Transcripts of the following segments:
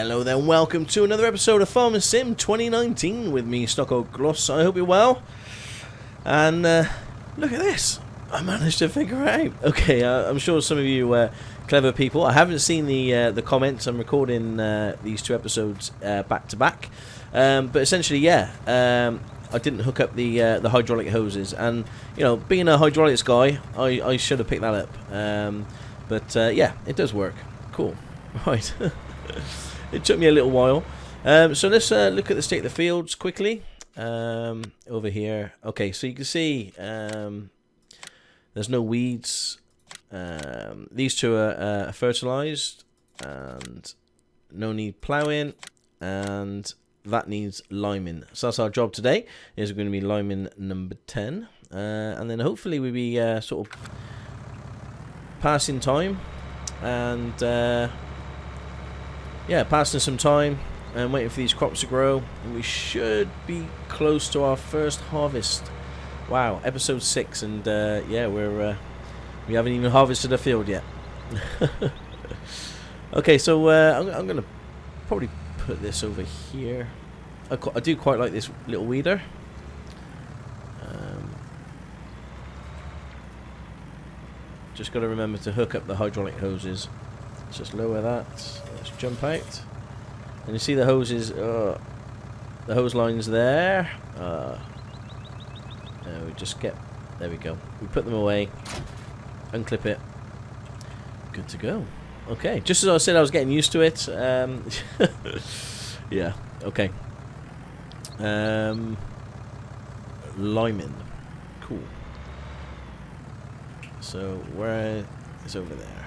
Hello there, welcome to another episode of Farming Sim 2019 with me, Stockoglaws. I hope you're well. And look at this, I managed to figure it out. Okay, I'm sure some of you clever people. I haven't seen the comments. I'm recording these two episodes back to back. But essentially, yeah, I didn't hook up the hydraulic hoses, and you know, being a hydraulics guy, I should have picked that up. But yeah, it does work. Cool. Right. It took me a little while. So let's look at the state of the fields quickly. Over here. Okay, so you can see there's no weeds. These two are fertilized, and no need ploughing, and that needs liming. So that's our job today. Is going to be liming number 10, and then hopefully we'll be sort of passing time, and yeah, passing some time and waiting for these crops to grow, and we should be close to our first harvest. Wow, episode 6, and yeah, we haven't even harvested a field yet. Okay, so I'm gonna probably put this over here. I do quite like this little weeder. Just got to remember to hook up the hydraulic hoses. Let's just lower that. Let's jump out. And you see the hoses, the hose lines there. We just get, there we go. We put them away, unclip it. Good to go. Okay, just as I said, I was getting used to it. Yeah, okay. Liming. Cool. So where is over there?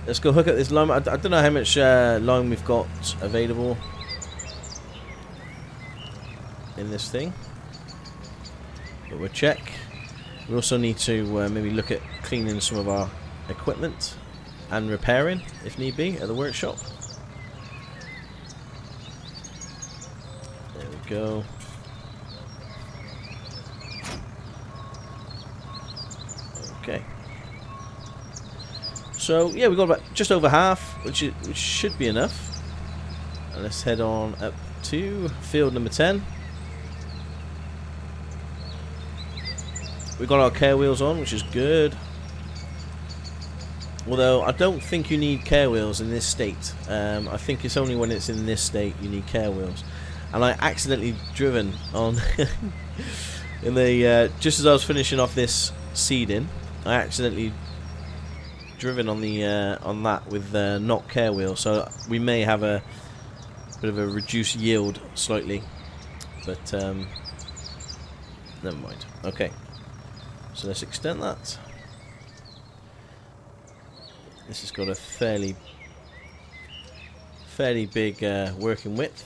Let's go hook up this lime. I don't know how much lime we've got available in this thing, but we'll check. We also need to maybe look at cleaning some of our equipment and repairing, if need be, at the workshop. There we go. Okay. So yeah, we've got about just over half, which should be enough. And let's head on up to field number 10. We've got our care wheels on, which is good. Although I don't think you need care wheels in this state. I think it's only when it's in this state you need care wheels. And I accidentally driven on in the just as I was finishing off this seeding, I accidentally driven on the on that with not care wheels, so we may have a bit of a reduced yield slightly, but never mind. Okay, so let's extend that. This has got a fairly big working width.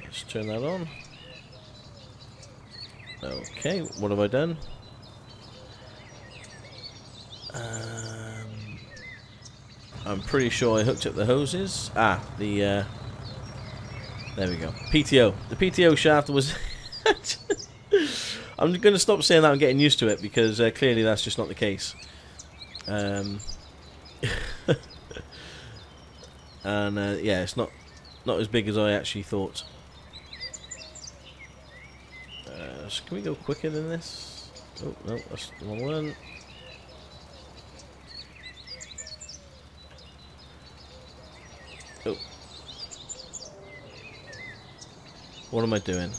Let's turn that on. Okay, what have I done? I'm pretty sure I hooked up the hoses. There we go. PTO. The PTO shaft was... I'm going to stop saying that. I'm getting used to it, because clearly that's just not the case. And yeah, it's not as big as I actually thought. Can we go quicker than this? Oh, no, that's the wrong one. Oh. What am I doing?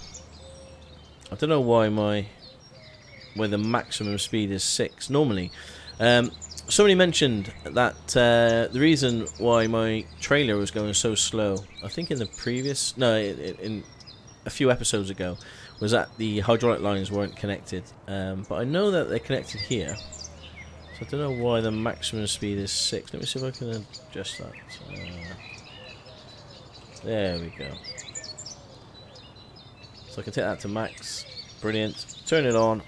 I don't know why where the maximum speed is 6 normally. Somebody mentioned that the reason why my trailer was going so slow, I think in the previous, no, in a few episodes ago, was that the hydraulic lines weren't connected. But I know that they're connected here. So I don't know why the maximum speed is 6. Let me see if I can adjust that. There we go. So I can take that to max. Brilliant. Turn it on.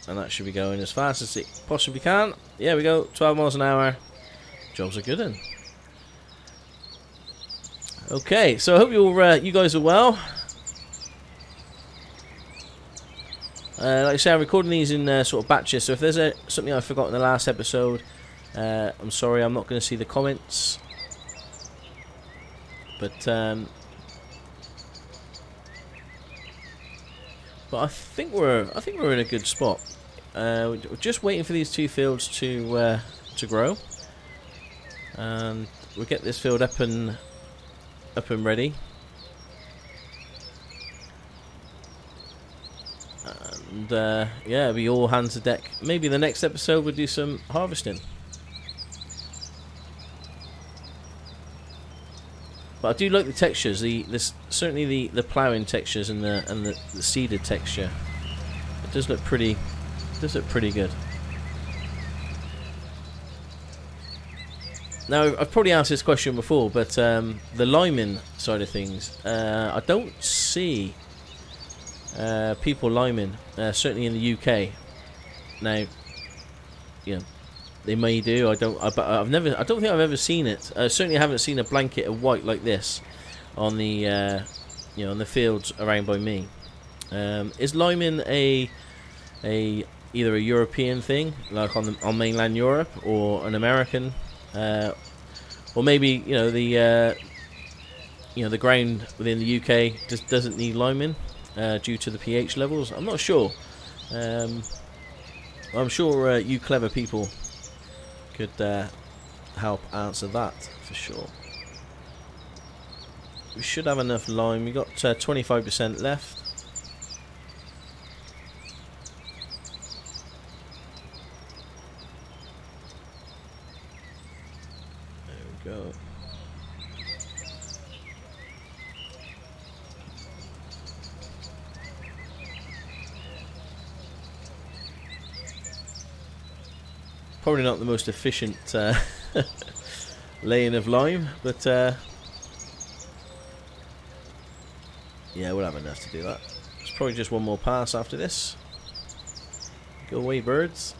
And that should be going as fast as it possibly can. Yeah, we go. 12 miles an hour. Jobs are good then. Okay, so I hope you guys are well. Like I say, I'm recording these in sort of batches, so if there's something I forgot in the last episode, I'm sorry, I'm not going to see the comments. But I think we're in a good spot. We're just waiting for these two fields to grow, and we'll get this field up and ready. And yeah, it'll be all hands to deck. Maybe the next episode we'll do some harvesting. But I do like the textures. Certainly the ploughing textures and the seeded texture. It does look pretty. It does look pretty good. Now I've probably asked this question before, but the liming side of things, I don't see people liming. Certainly in the UK. Now, you know, they may do. I don't think I've ever seen it. Certainly, I haven't seen a blanket of white like this on the on the fields around by me. Is liming either a European thing, like on mainland Europe, or an American, or maybe the ground within the UK just doesn't need liming due to the pH levels? I'm not sure. I'm sure you clever people could help answer that for sure. We should have enough lime. We got 25% left. There we go. Probably not the most efficient laying of lime, but yeah, we'll have enough to do that. It's probably just one more pass after this. Go away, birds.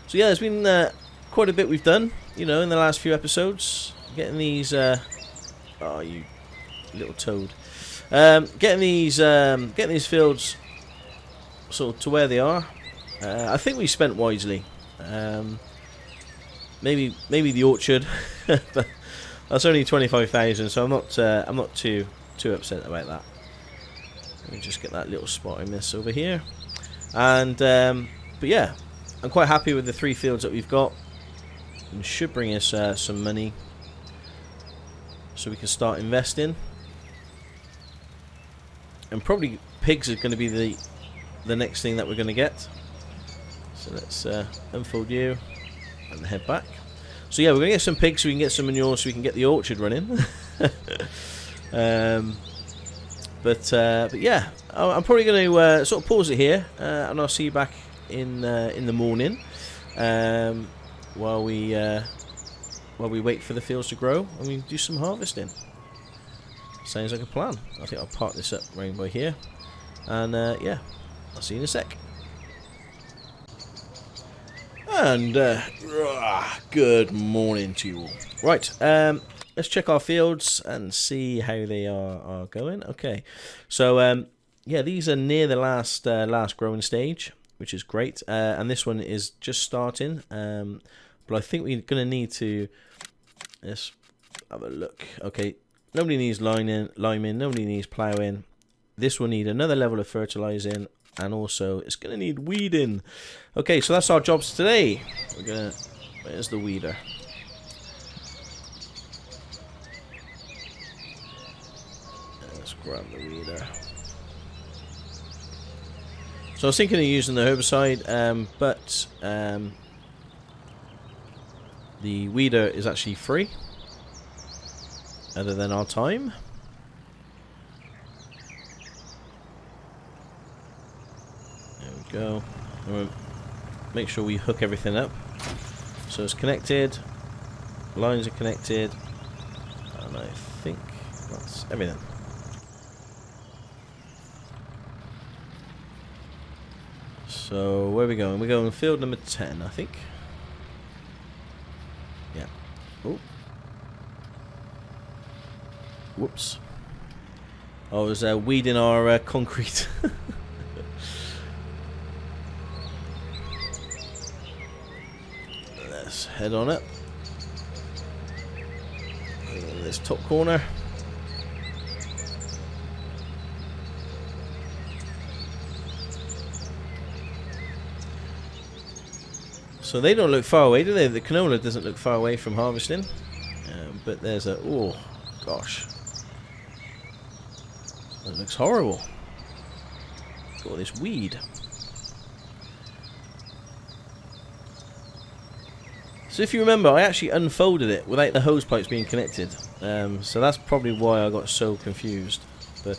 So yeah, there's been quite a bit we've done, in the last few episodes. Getting these, oh, you little toad. Getting these fields sort of to where they are. I think we spent wisely. Maybe the orchard, but that's only 25,000, so I'm not too upset about that. Let me just get that little spot I miss over here. And but yeah, I'm quite happy with the 3 fields that we've got. It should bring us some money, so we can start investing. And probably pigs are going to be the next thing that we're going to get. So let's unfold you and head back. So yeah, we're going to get some pigs so we can get some manure so we can get the orchard running. But yeah, I'm probably going to sort of pause it here, and I'll see you back in the morning while we wait for the fields to grow and we do some harvesting. Sounds like a plan. I think I'll park this up right by here. And yeah, I'll see you in a sec. And good morning to you all. Right, let's check our fields and see how they are going. Okay, so yeah, these are near the last growing stage, which is great. And this one is just starting. But I think we're going to need to... Let's have a look. Okay. Nobody needs liming, nobody needs ploughing. This will need another level of fertilizing, and also it's going to need weeding. Okay, so that's our jobs today. Where's the weeder? Let's grab the weeder. So I was thinking of using the herbicide, but the weeder is actually free. Other than our time. There we go. We'll make sure we hook everything up. So it's connected. Lines are connected. And I think that's everything. So where are we going? We're going field number 10, I think. Yeah. Oh. Whoops. I was weeding our concrete. Let's head on it. This top corner. So they don't look far away, do they? The canola doesn't look far away from harvesting. But there's a... Oh, gosh. That looks horrible. Got all this weed. So if you remember, I actually unfolded it without the hose pipes being connected. So that's probably why I got so confused. But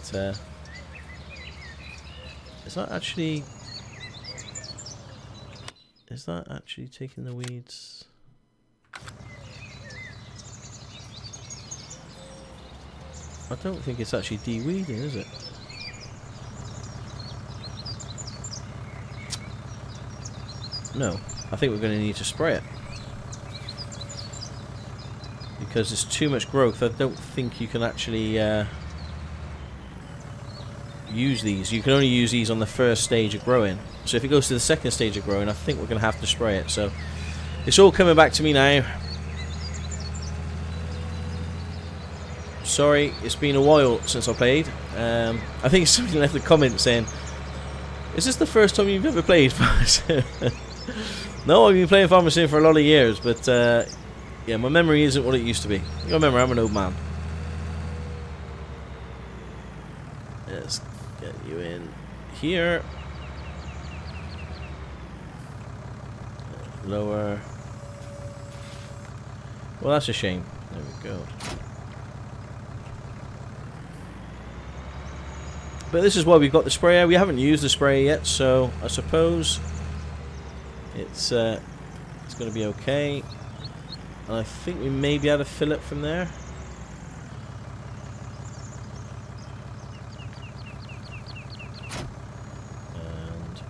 is that actually taking the weeds? I don't think it's actually de-weeding, is it? No, I think we're going to need to spray it. Because there's too much growth. I don't think you can actually use these. You can only use these on the first stage of growing. So if it goes to the second stage of growing, I think we're going to have to spray it. So it's all coming back to me now. Sorry, it's been a while since I played. I think somebody left a comment saying, "Is this the first time you've ever played Farming Sim?" No, I've been playing Farming Sim for a lot of years, but yeah, my memory isn't what it used to be. You gotta remember, I'm an old man. Let's get you in here. Lower. Well, that's a shame. There we go. But this is why we've got the sprayer. We haven't used the sprayer yet, so I suppose it's going to be okay. And I think we may be able to fill it from there. And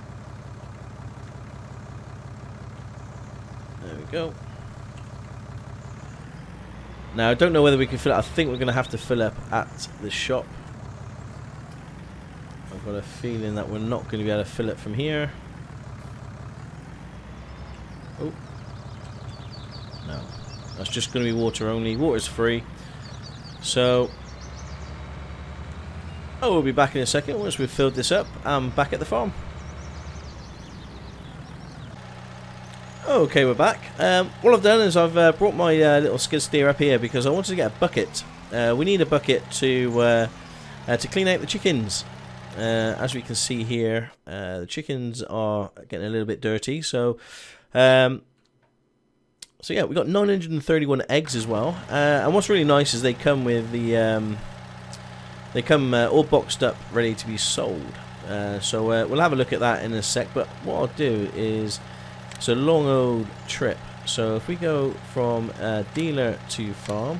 there we go. Now I don't know whether we can fill it. I think we're going to have to fill up at the shop. I've got a feeling that we're not going to be able to fill it from here. Oh. No. That's just going to be water only. Water's free. So, we'll be back in a second once we've filled this up. I'm back at the farm. Okay, we're back. What I've done is I've brought my little skid steer up here because I wanted to get a bucket. We need a bucket to clean out the chickens. As we can see here, the chickens are getting a little bit dirty. So yeah, we got 931 eggs as well. And what's really nice is they come with the all boxed up, ready to be sold. So we'll have a look at that in a sec. But what I'll do is, it's a long old trip. So if we go from dealer to farm,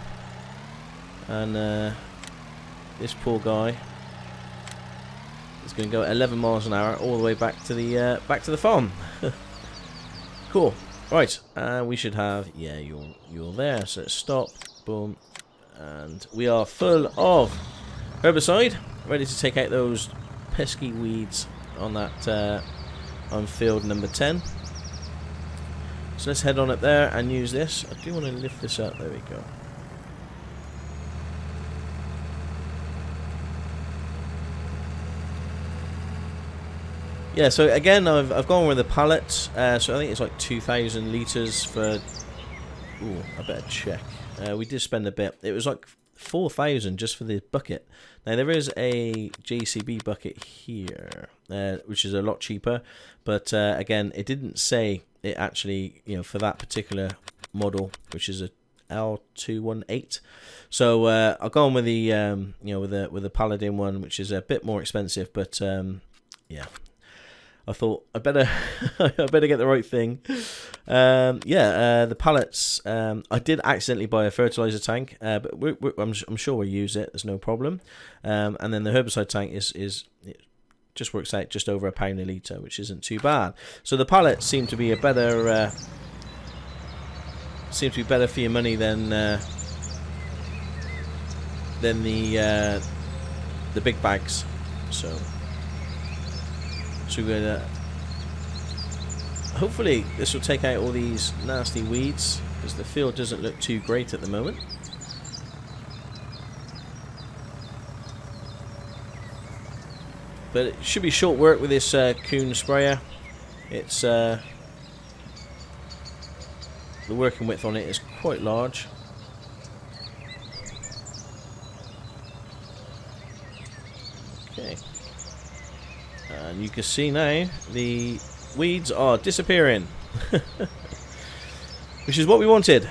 and this poor guy is going to go at 11 miles an hour all the way back to the farm. Cool. Right, we should have, yeah, you're there. So let's stop. Boom, and we are full of herbicide, ready to take out those pesky weeds on that on field number 10. So let's head on up there and use this. I do want to lift this up. There we go. Yeah, so again, I've gone with the pallets. So I think it's like 2,000 litres for... Ooh, I better check. We did spend a bit. It was like 4,000 just for the bucket. Now, there is a JCB bucket here, which is a lot cheaper. But again, it didn't say it actually, you know, for that particular model, which is a L218. So I've gone with the, you know, with the Paladin one, which is a bit more expensive. But yeah. I thought I better get the right thing. The pallets. I did accidentally buy a fertilizer tank, but I'm sure we'll use it. There's no problem. And then the herbicide tank is it just works out just over £1 a litre, which isn't too bad. So the pallets seem to be a better for your money than than the big bags. So we're gonna hopefully this will take out all these nasty weeds, because the field doesn't look too great at the moment. But it should be short work with this Krone sprayer. It's the working width on it is quite large. Okay, and you can see now the weeds are disappearing, which is what we wanted,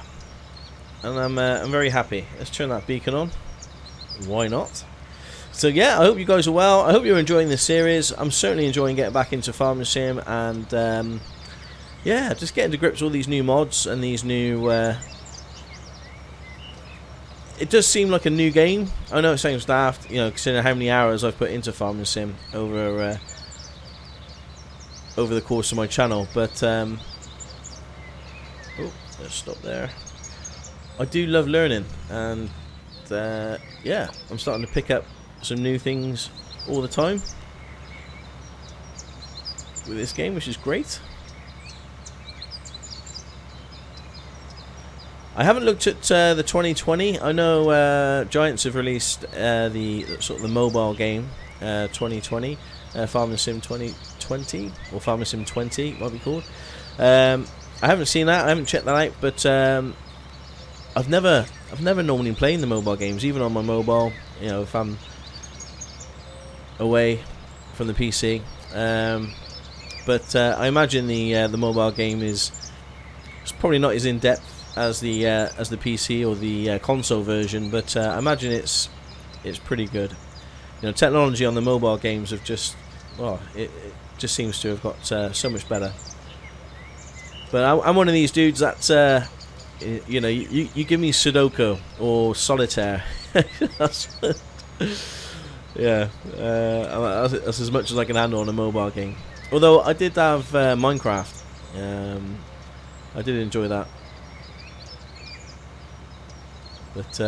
and I'm very happy. Let's turn that beacon on. Why not? So yeah, I hope you guys are well. I hope you're enjoying this series. I'm certainly enjoying getting back into farming sim, and yeah, just getting to grips with all these new mods and these new. It does seem like a new game. I know it sounds daft, you know, considering how many hours I've put into farming sim over the course of my channel. But oh, let's stop there. I do love learning, and yeah, I'm starting to pick up some new things all the time with this game, which is great. I haven't looked at the 2020. I know Giants have released the sort of the mobile game 2020, Farming Sim 2020, or Farming Sim 20 it might be called. I haven't seen that. I haven't checked that out, but I've never normally played the mobile games, even on my mobile. You know, if I'm away from the PC. But I imagine the mobile game is probably not as in depth as the PC or the console version, but I imagine it's pretty good. You know, technology on the mobile games have just, well, it just seems to have got so much better. But I'm one of these dudes that you know, you give me Sudoku or Solitaire. Yeah, that's as much as I can handle on a mobile game. Although I did have Minecraft. I did enjoy that. But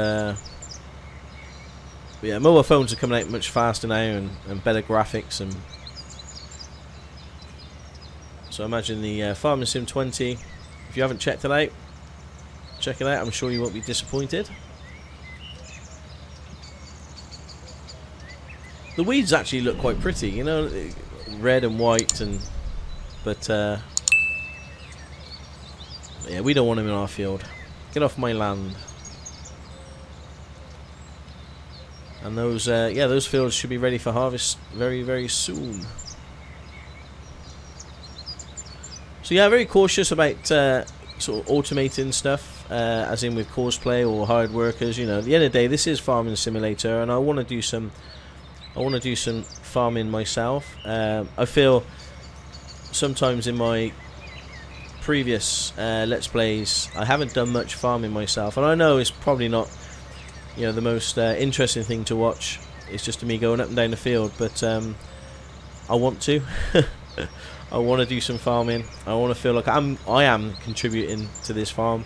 yeah, mobile phones are coming out much faster now, and better graphics, and so I imagine the Farming Sim 20, if you haven't checked it out, check it out. I'm sure you won't be disappointed. The weeds actually look quite pretty, you know, red and white, but yeah, we don't want them in our field. Get off my land. And those, yeah, those fields should be ready for harvest very, very soon. So yeah, very cautious about sort of automating stuff, as in with cosplay or hired workers. You know, at the end of the day, this is farming simulator, and I want to do some farming myself. I feel sometimes in my previous Let's Plays, I haven't done much farming myself, and I know it's probably not, you know, the most interesting thing to watch. It's just me going up and down the field, but I want to. I want to do some farming. I want to feel like I am contributing to this farm,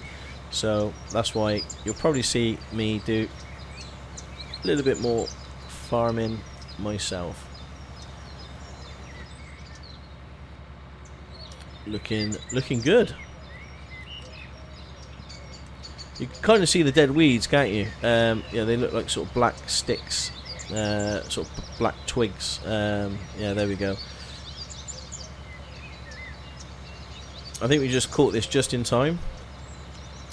so that's why you'll probably see me do a little bit more farming myself. Looking good. You can kind of see the dead weeds, can't you? Yeah, they look like sort of black sticks, sort of black twigs. Yeah, there we go. I think we just caught this just in time.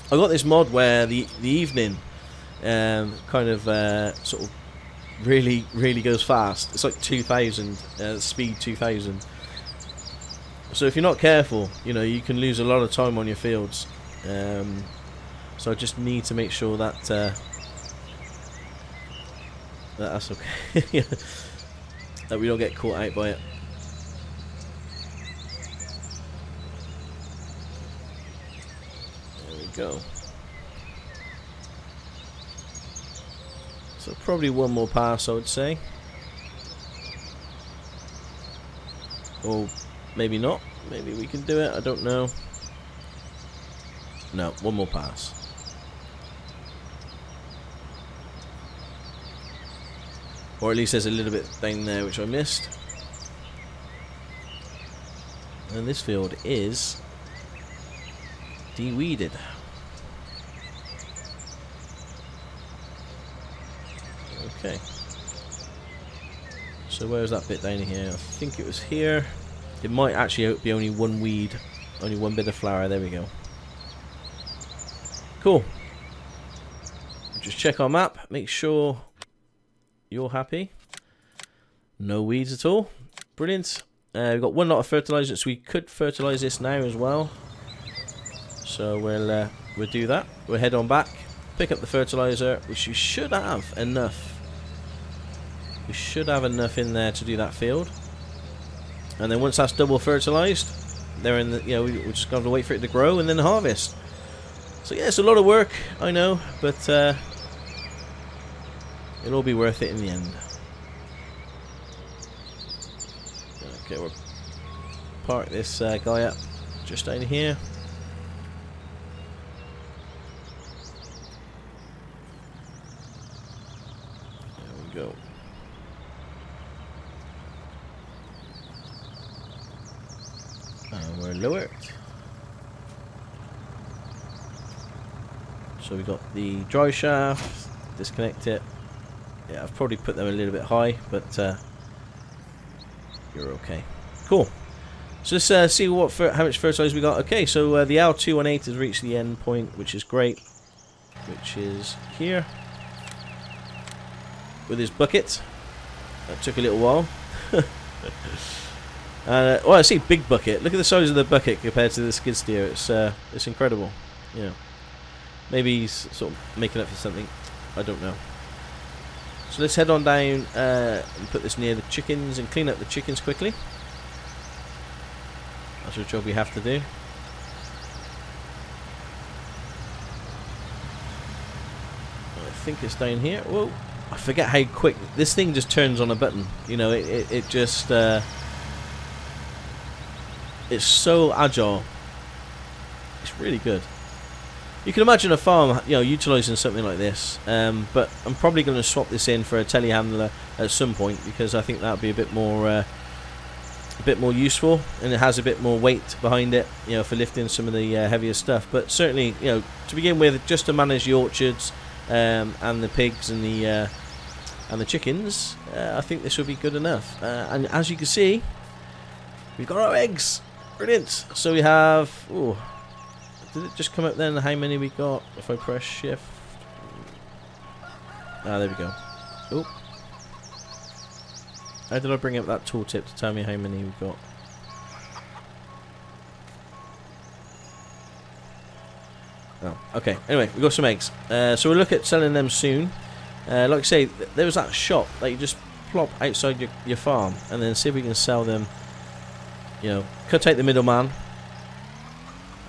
I got this mod where the evening kind of sort of really goes fast. It's like 2000 speed 2000. So if you're not careful, you know, you can lose a lot of time on your fields. So I just need to make sure that that's okay. That we don't get caught out by it. There we go. So probably one more pass, I would say. Or maybe not. Maybe we can do it. I don't know. No, one more pass. Or at least there's a little bit down there which I missed. And this field is de-weeded. Okay. So where's that bit down here? I think it was here. It might actually be only one weed, only one bit of flower. There we go. Cool. Just check our map, make sure you're happy. No weeds at all. Brilliant. We've got one lot of fertilizer, so we could fertilize this now as well. So we'll do that. We'll head on back, pick up the fertilizer, which we should have enough. We should have enough in there to do that field. And then once that's double fertilized, they're in the, you know, we just got to wait for it to grow and then harvest. So yeah, it's a lot of work, I know, but it'll all be worth it in the end. Okay, we'll park this guy up just down here. There we go. And we're lowered. So we got the dry shaft, disconnect it. Yeah, I've probably put them a little bit high, but you're okay. Cool. So let's see how much fertilizer we got. Okay, so the L218 has reached the end point, which is great. Which is here. With his bucket. That took a little while. Well, I see big bucket. Look at the size of the bucket compared to the skid steer. It's incredible. Yeah. Maybe he's sort of making up for something. I don't know. So let's head on down and put this near the chickens and clean up the chickens quickly. That's a job we have to do. I think it's down here. Whoa! I forget how quick this thing just turns on a button. You know, it just it's so agile. It's really good. You can imagine a farm, you know, utilising something like this, but I'm probably going to swap this in for a telehandler at some point because I think that would be a bit more useful, and it has a bit more weight behind it, you know, for lifting some of the heavier stuff. But certainly, you know, to begin with, just to manage the orchards and the pigs and the chickens, I think this would be good enough. And as you can see, we've got our eggs. Brilliant. So we have. Ooh, did it just come up then how many we got if I press shift? Ah, there we go. Oh. How did I bring up that tooltip to tell me how many we've got? Oh, okay. Anyway, we've got some eggs. So we'll look at selling them soon. Like I say, there was that shop that you just plop outside your farm and then see if we can sell them. You know, cut out the middleman.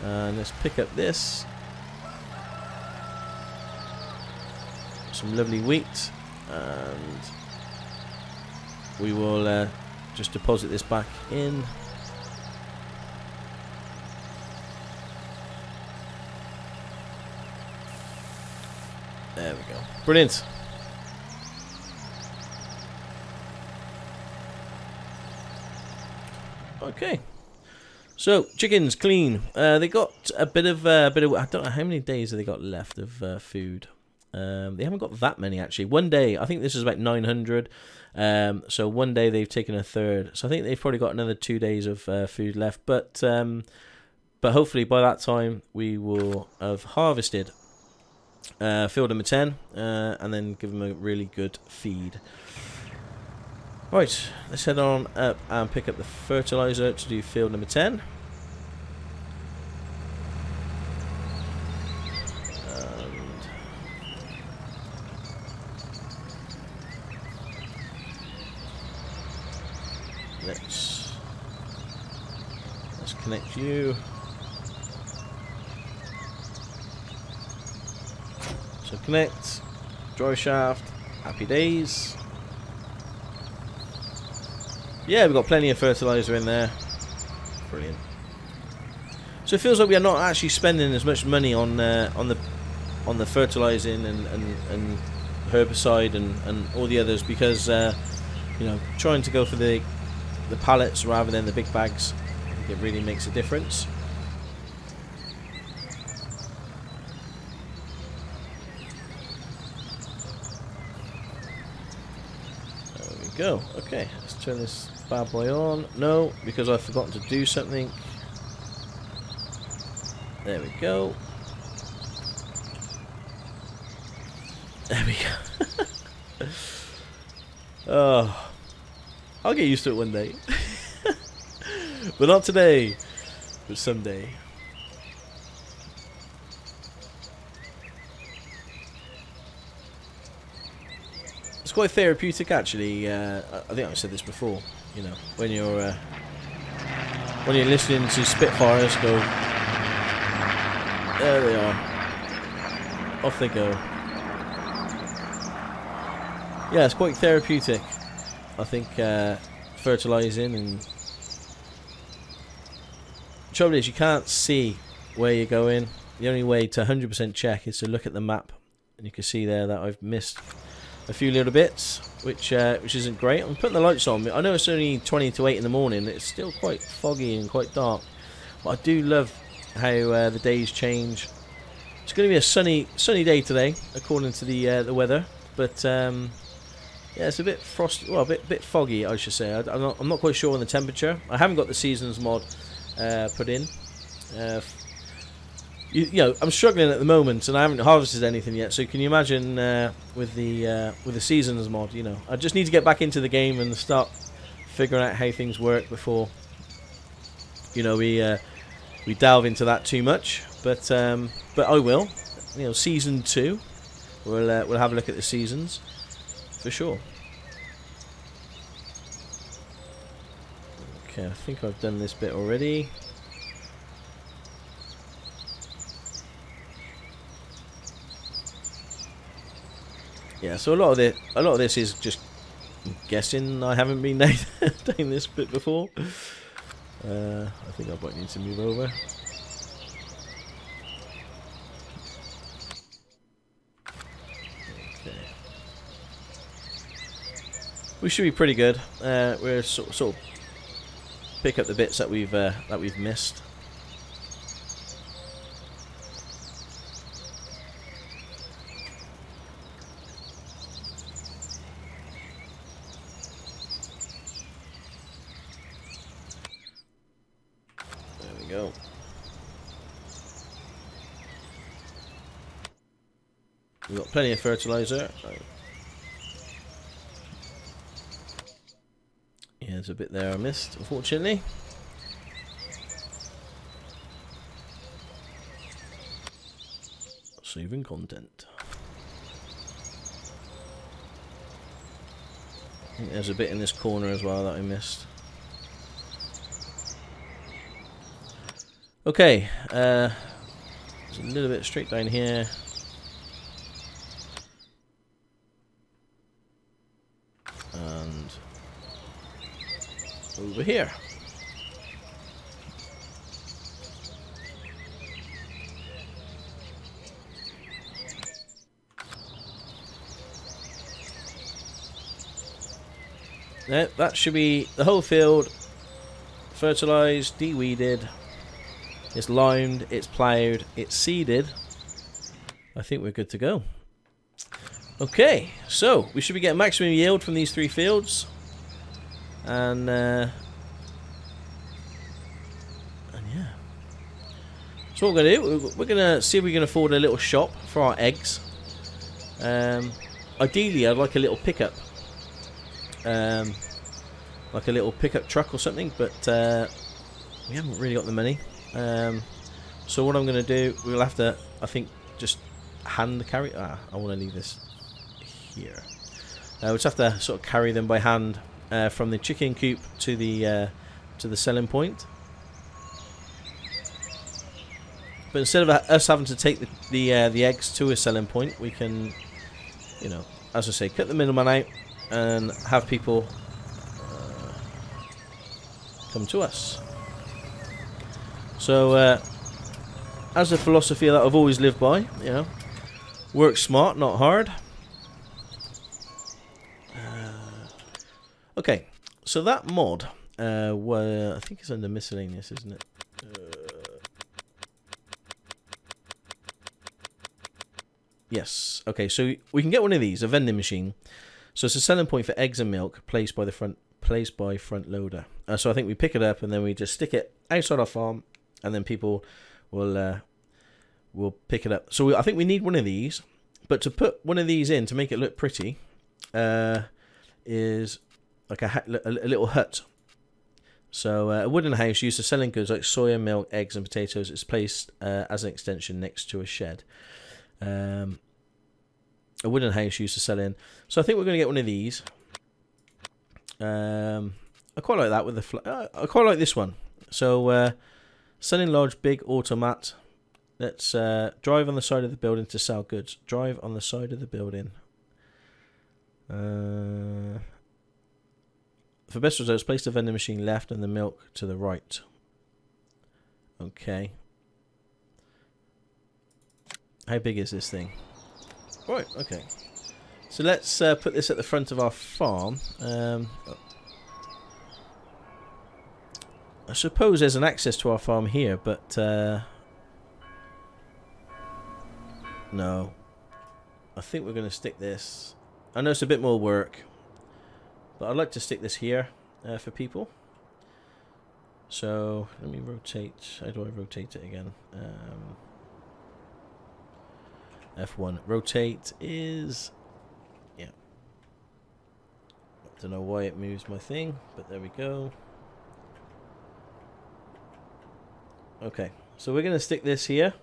And let's pick up this. Some lovely wheat. And we will just deposit this back in. There we go. Brilliant. Okay. So chickens clean. They got a bit of I don't know how many days have they got left of food. They haven't got that many actually. One day, I think this is about 900. So one day they've taken a third. So I think they've probably got another 2 days of food left. But hopefully by that time we will have harvested, field number 10, and then give them a really good feed. Right, let's head on up and pick up the fertilizer to do field number 10. Let's connect you. So connect, dry shaft, happy days. Yeah, we've got plenty of fertilizer in there. Brilliant. So it feels like we are not actually spending as much money on the fertilizing and herbicide and all the others, because you know, trying to go for the pallets rather than the big bags, I think it really makes a difference. There we go. Okay, let's turn this bad boy on. No, because I've forgotten to do something. There we go. There we go. Oh, I'll get used to it one day. But not today, but someday. It's quite therapeutic, actually. I think I've said this before. You know, when you're listening to Spitfires go, there they are, off they go. Yeah, it's quite therapeutic. I think fertilizing, and the trouble is you can't see where you're going. The only way to 100% check is to look at the map, and you can see there that I've missed a few little bits, which isn't great. I'm putting the lights on. I know it's only 20 to 8 in the morning. It's still quite foggy and quite dark, but I do love how the days change. It's going to be a sunny day today, according to the weather, but yeah, it's a bit frosty, well, a bit foggy, I should say. I'm not quite sure on the temperature. I haven't got the seasons mod put in. You know, I'm struggling at the moment, and I haven't harvested anything yet. So can you imagine with the seasons mod? You know, I just need to get back into the game and start figuring out how things work before, you know, we delve into that too much. But I will. You know, season 2, we'll have a look at the seasons for sure. Okay, I think I've done this bit already. Yeah, so a lot of this is just guessing. I haven't been doing this bit before. I think I might need to move over. Okay, we should be pretty good. We're sort of pick up the bits that we've missed. Go. We've got plenty of fertilizer. Yeah, there's a bit there I missed, unfortunately. Saving content. I think there's a bit in this corner as well that I missed. Okay, there's a little bit straight down here. And over here. Now, that should be the whole field fertilized, de-weeded. It's limed, it's ploughed, it's seeded. I think we're good to go. Okay, so we should be getting maximum yield from these 3 fields. And yeah. So what we're going to do, we're going to see if we can afford a little shop for our eggs. Ideally, I'd like a little pickup. Like a little pickup truck or something, but we haven't really got the money. So what I'm going to do, we'll have to, I think, just hand carry. I want to leave this here. We'll just have to sort of carry them by hand from the chicken coop to the selling point. But instead of us having to take the eggs to a selling point, we can, you know, as I say, cut the middleman out and have people come to us. So, as a philosophy that I've always lived by, you know, work smart, not hard. Okay, so that mod, I think it's under miscellaneous, isn't it? Yes. Okay, so we can get one of these, a vending machine. So it's a selling point for eggs and milk placed by front loader. So I think we pick it up and then we just stick it outside our farm, and then people will pick it up. So I think we need one of these, but to put one of these in to make it look pretty, is like a little hut. So a wooden house used for selling goods like soya, milk, eggs, and potatoes. It's placed as an extension next to a shed. A wooden house used to sell in. So I think we're going to get one of these. I quite like that with the. I quite like this one. So selling large, big automat. Let's drive on the side of the building to sell goods. Drive on the side of the building. For best results, place the vending machine left and the milk to the right. Okay. How big is this thing? Right, okay. So let's put this at the front of our farm. I suppose there's an access to our farm here, but no. I think we're going to stick this. I know it's a bit more work, but I'd like to stick this here for people. So let me rotate. How do I rotate it again? F1. Rotate is, yeah. Don't know why it moves my thing, but there we go. Okay, so we're going to stick this here.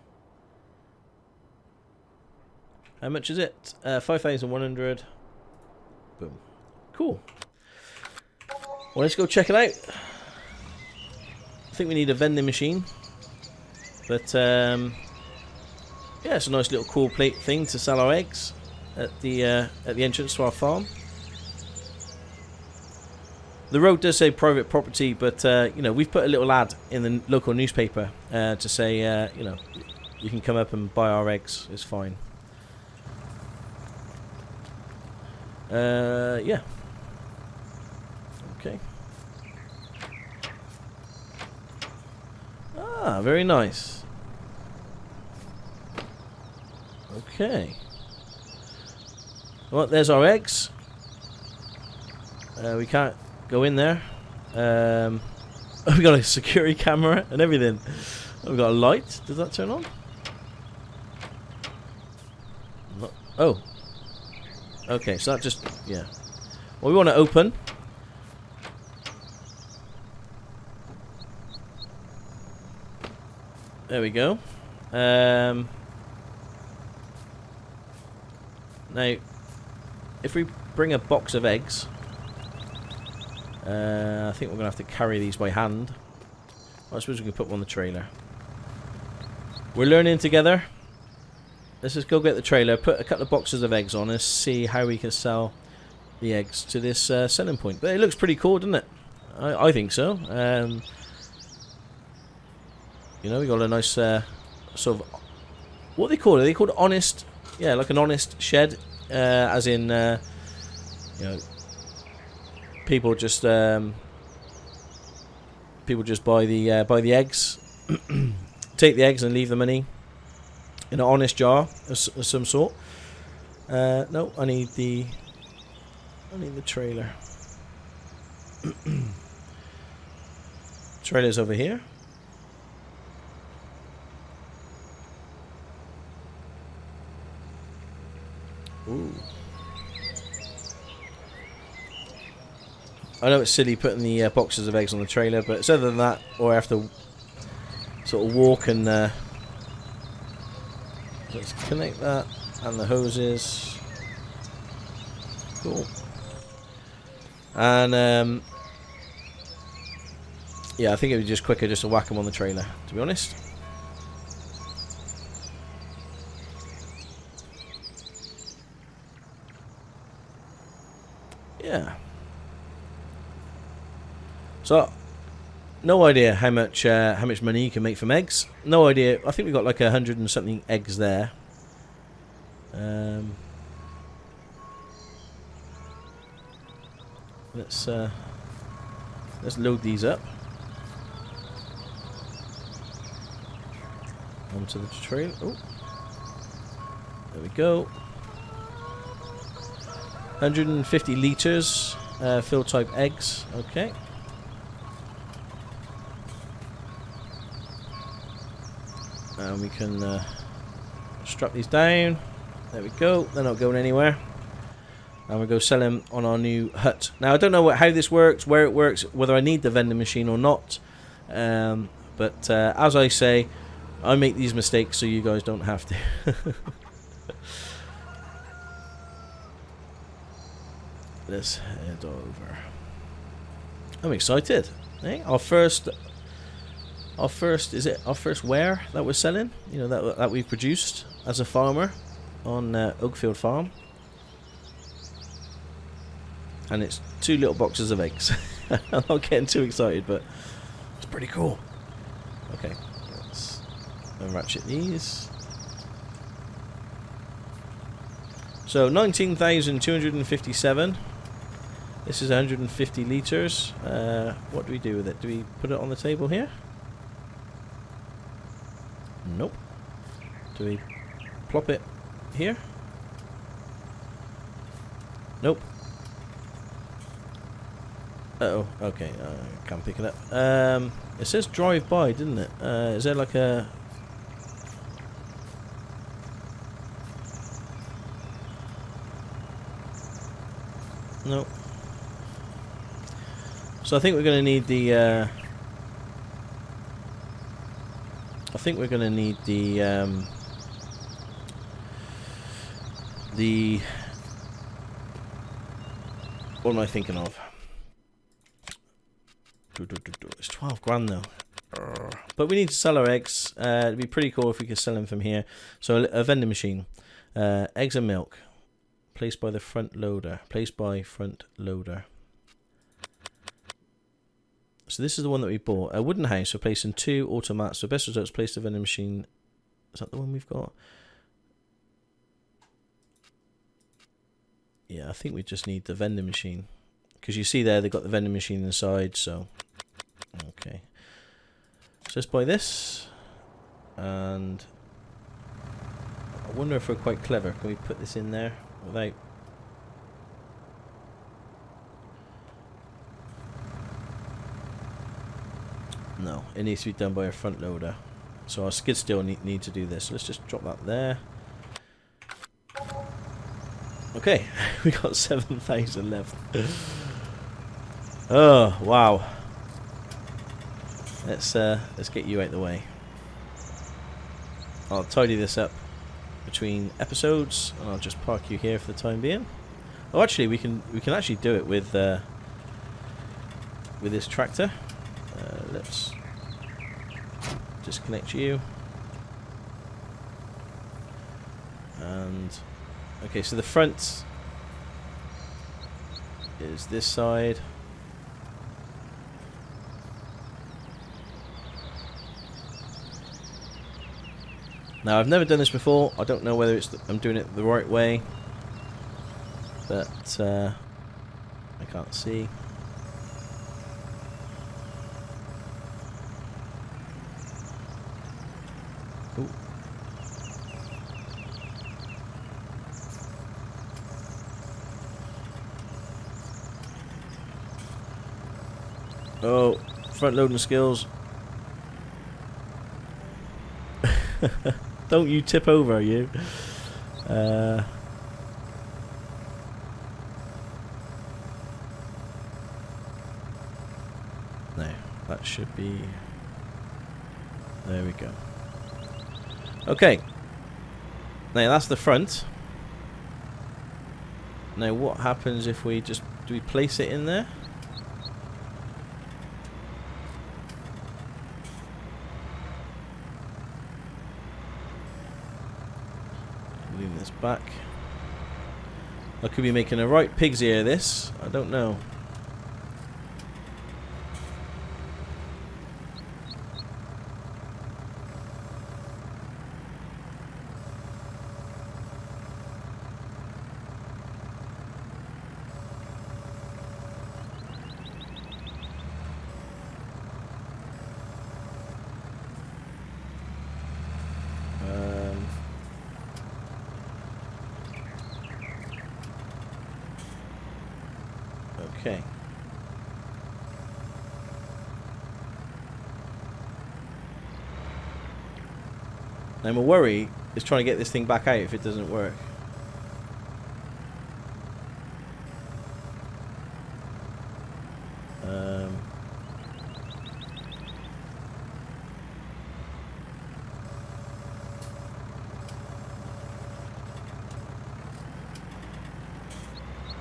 How much is it? 5,100. Boom. Cool. Well, let's go check it out. I think we need a vending machine. But, yeah, it's a nice little cool plate thing to sell our eggs at the entrance to our farm. The road does say private property, but, you know, we've put a little ad in the local newspaper to say, you know, you can come up and buy our eggs. It's fine. Yeah. Okay. Ah, very nice. Okay. Well, there's our eggs. We can't go in there. We got a security camera and everything. We've got a light. Does that turn on? No. Oh. Okay, so that just, yeah. Well, we want to open. There we go. Now, if we bring a box of eggs, I think we're going to have to carry these by hand. I suppose we can put one on the trailer. We're learning together. Let's just go get the trailer, put a couple of boxes of eggs on, and see how we can sell the eggs to this selling point. But it looks pretty cool, doesn't it? I think so. You know, we got a nice sort of, what they call it? Are they called honest? Yeah, like an honest shed, as in, you know, people just buy the eggs, take the eggs and leave the money in an honest jar of some sort. No, I need the trailer. Trailer's over here. Ooh. I know it's silly putting the boxes of eggs on the trailer, but it's other than that, or I have to sort of walk and let's connect that and the hoses. Cool. And yeah, I think it would be just quicker just to whack them on the trailer, to be honest. Yeah. So, no idea how much money you can make from eggs. No idea. I think we've got like 100 and something eggs there. let's load these up onto the trailer. Oh, there we go. 150 litres fill type eggs. Okay. And we can strap these down. There we go. They're not going anywhere. And we'll go sell them on our new hut. Now, I don't know how this works, where it works, whether I need the vending machine or not. But as I say, I make these mistakes so you guys don't have to. Let's head over. I'm excited. Hey, our first ware that we're selling, you know, that we've produced as a farmer on Oakfield Farm. And it's 2 little boxes of eggs. I'm not getting too excited, but it's pretty cool. Okay, let's ratchet these. So 19,257. This is 150 litres. What do we do with it? Do we put it on the table here? Nope. Do we plop it here? Nope. Uh-oh, okay, can't pick it up. It says drive by, didn't it? Is there like a... Nope. So I think we're going to need the... What am I thinking of? It's 12 grand though. But we need to sell our eggs. It'd be pretty cool if we could sell them from here. So a vending machine. Eggs and milk. Placed by the front loader. Placed by front loader. So this is the one that we bought. A wooden house for placing 2 automats. So best results, place the vending machine. Is that the one we've got? Yeah, I think we just need the vending machine. Because you see there, they've got the vending machine inside, so... Okay. So let's buy this. And... I wonder if we're quite clever. Can we put this in there without... No, it needs to be done by a front loader. So our skid steer need to do this. So let's just drop that there. Okay, we got 7,000 left. Oh wow! Let's get you out the way. I'll tidy this up between episodes, and I'll just park you here for the time being. Oh, actually, we can actually do it with this tractor. Let's disconnect you. And okay, so the front is this side. Now, I've never done this before. I don't know whether I'm doing it the right way, but I can't see. Ooh. Oh, front loading skills. Don't you tip over, you. No, that should be... There we go. Okay. Now that's the front. Now what happens if we just... Do we place it in there? Leave this back. I could be making a right pig's ear of this. I don't know. Okay. Now my worry is trying to get this thing back out if it doesn't work.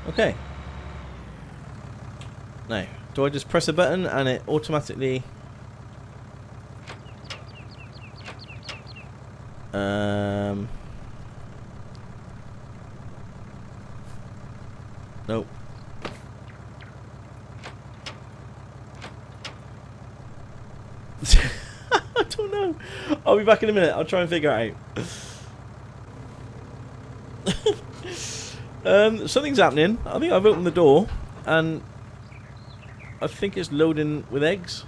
Okay. Now, do I just press a button and it automatically... Nope. I don't know. I'll be back in a minute. I'll try and figure it out. Something's happening. I think I've opened the door and I think it's loading with eggs.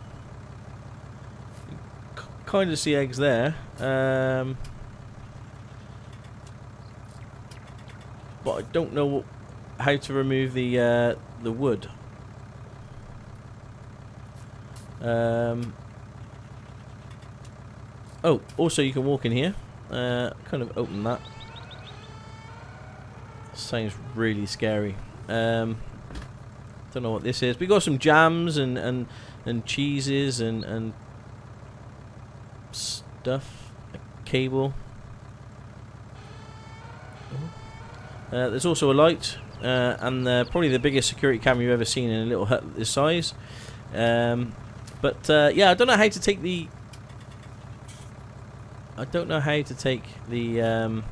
Kind of see eggs there. But I don't know how to remove the wood. Oh, also you can walk in here. Kind of open that. Sounds really scary. Don't know what this is. We got some jams and cheeses and stuff. A cable. There's also a light, and probably the biggest security camera you've ever seen in a little hut this size. But yeah, I don't know how to take the. I don't know how to take the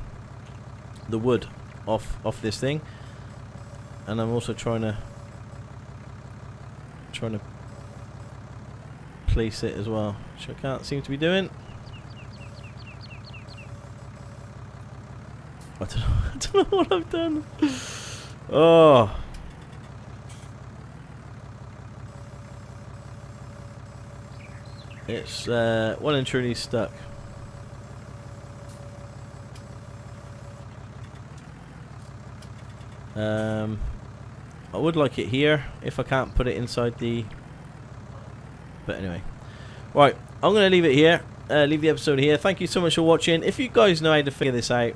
wood off this thing, and I'm also trying to place it as well, which I can't seem to be doing. I don't know what I've done. Oh. It's well and truly stuck. I would like it here if I can't put it inside the... But anyway. Right, I'm going to leave it here. Leave the episode here. Thank you so much for watching. If you guys know how to figure this out,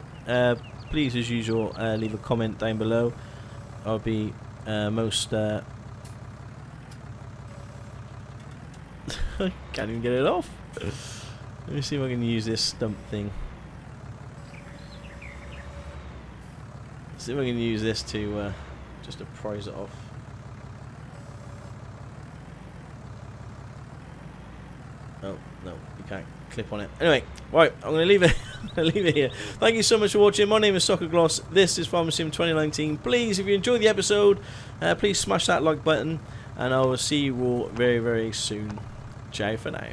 please, as usual, leave a comment down below. I'll be most... I can't even get it off. Let me see if I can use this stump thing. See if I can use this to just to prise it off. Oh no, you can't clip on it. Anyway, right, I'm going to leave it. Leave it here. Thank you so much for watching. My name is Stockoglaws. This is Farming Sim 2019. Please, if you enjoyed the episode, please smash that like button, and I will see you all very, very soon. Ciao for now.